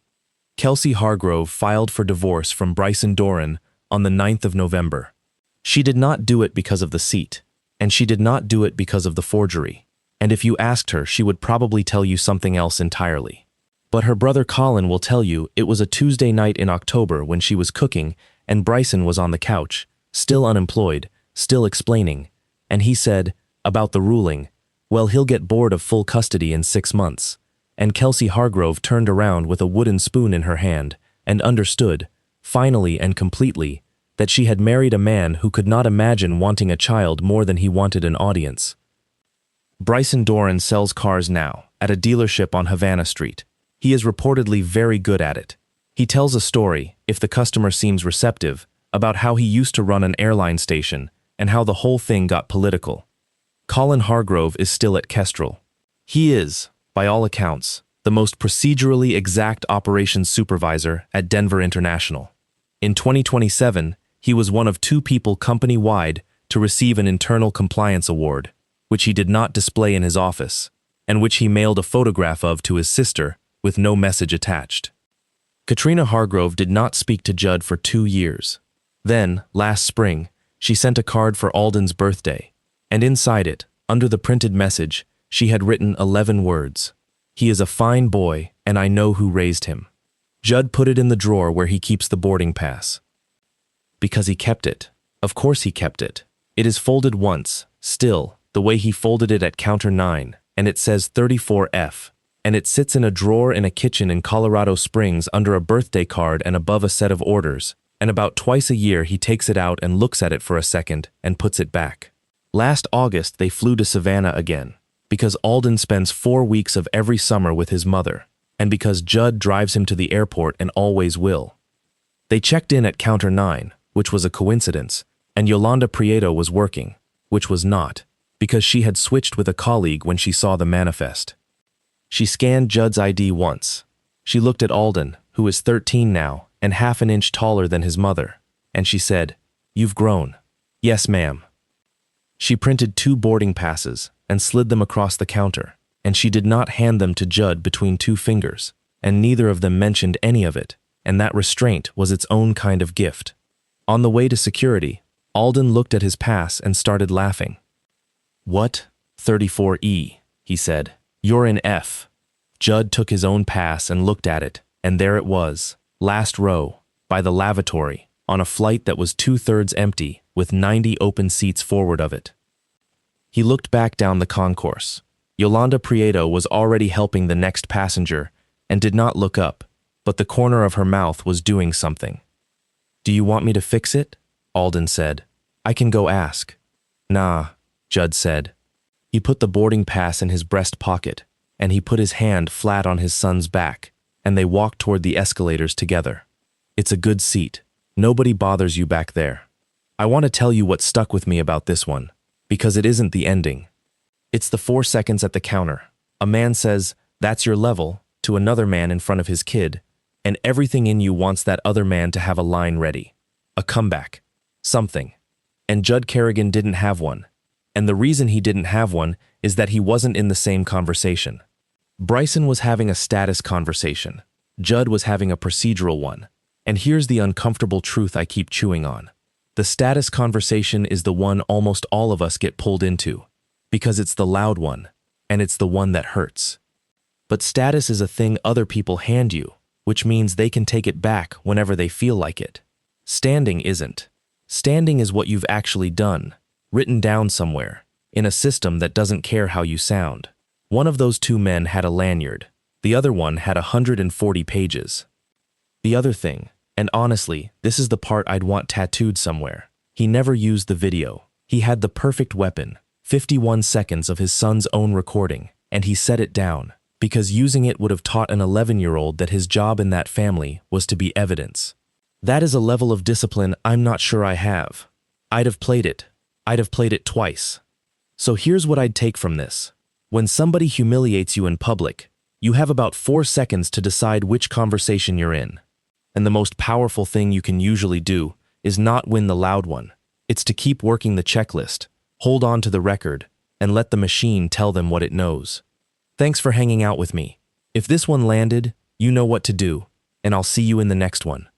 Kelsey Hargrove filed for divorce from Bryson Doran on the 9th of November. She did not do it because of the seat, and she did not do it because of the forgery. And if you asked her, she would probably tell you something else entirely. But her brother Colin will tell you it was a Tuesday night in October when she was cooking and Bryson was on the couch, still unemployed, still explaining, and he said, about the ruling, well, he'll get bored of full custody in 6 months. And Kelsey Hargrove turned around with a wooden spoon in her hand and understood, finally and completely, that she had married a man who could not imagine wanting a child more than he wanted an audience. Bryson Doran sells cars now at a dealership on Havana Street. He is reportedly very good at it. He tells a story, if the customer seems receptive, about how he used to run an airline station and how the whole thing got political. Colin Hargrove is still at Kestrel. He is, by all accounts, the most procedurally exact operations supervisor at Denver International. In 2027, he was one of 2 people company-wide to receive an internal compliance award, which he did not display in his office, and which he mailed a photograph of to his sister with no message attached. Katrina Hargrove did not speak to Judd for 2 years. Then, last spring, She sent a card for Alden's birthday, and inside it, under the printed message, she had written 11 words. He is a fine boy, and I know who raised him. Judd put it in the drawer where he keeps the boarding pass. Because he kept it. Of course he kept it. It is folded once, still, the way he folded it at counter 9, and it says 34F, and it sits in a drawer in a kitchen in Colorado Springs under a birthday card and above a set of orders, and about twice a year he takes it out and looks at it for a second and puts it back. Last August they flew to Savannah again, because Alden spends 4 weeks of every summer with his mother, and because Judd drives him to the airport and always will. They checked in at counter 9, which was a coincidence, and Yolanda Prieto was working, which was not, because she had switched with a colleague when she saw the manifest. She scanned Judd's ID once. She looked at Alden, who is 13 now and half an inch taller than his mother, and she said, "You've grown." "Yes, ma'am." She printed 2 boarding passes and slid them across the counter, and she did not hand them to Judd between 2 fingers, and neither of them mentioned any of it, and that restraint was its own kind of gift. On the way to security, Alden looked at his pass and started laughing. "What? 34E, he said. "You're in F." Judd took his own pass and looked at it, and there it was, last row, by the lavatory, on a flight that was 2/3 empty, with 90 open seats forward of it. He looked back down the concourse. Yolanda Prieto was already helping the next passenger and did not look up, but the corner of her mouth was doing something. "Do you want me to fix it?" Alden said. "I can go ask." "Nah," Judd said. He put the boarding pass in his breast pocket, and he put his hand flat on his son's back, and they walked toward the escalators together. "It's a good seat. Nobody bothers you back there. I want to tell you what stuck with me about this one, because it isn't the ending. It's the 4 seconds at the counter. A man says, 'That's your level,' to another man in front of his kid, and everything in you wants that other man to have a line ready. A comeback. Something. And Judd Kerrigan didn't have one. And the reason he didn't have one is that he wasn't in the same conversation. Bryson was having a status conversation. Judd was having a procedural one. And here's the uncomfortable truth I keep chewing on. The status conversation is the one almost all of us get pulled into, because it's the loud one, and it's the one that hurts. But status is a thing other people hand you, which means they can take it back whenever they feel like it. Standing isn't. Standing is what you've actually done, written down somewhere, in a system that doesn't care how you sound. One of those 2 men had a lanyard. The other one had 140 pages. The other thing, and honestly, this is the part I'd want tattooed somewhere, he never used the video. He had the perfect weapon, 51 seconds of his son's own recording, and he set it down, because using it would have taught an 11-year-old that his job in that family was to be evidence. That is a level of discipline I'm not sure I have. I'd have played it twice. So here's what I'd take from this. When somebody humiliates you in public, you have about 4 seconds to decide which conversation you're in. And the most powerful thing you can usually do is not win the loud one. It's to keep working the checklist, hold on to the record, and let the machine tell them what it knows. Thanks for hanging out with me. If this one landed, you know what to do, and I'll see you in the next one.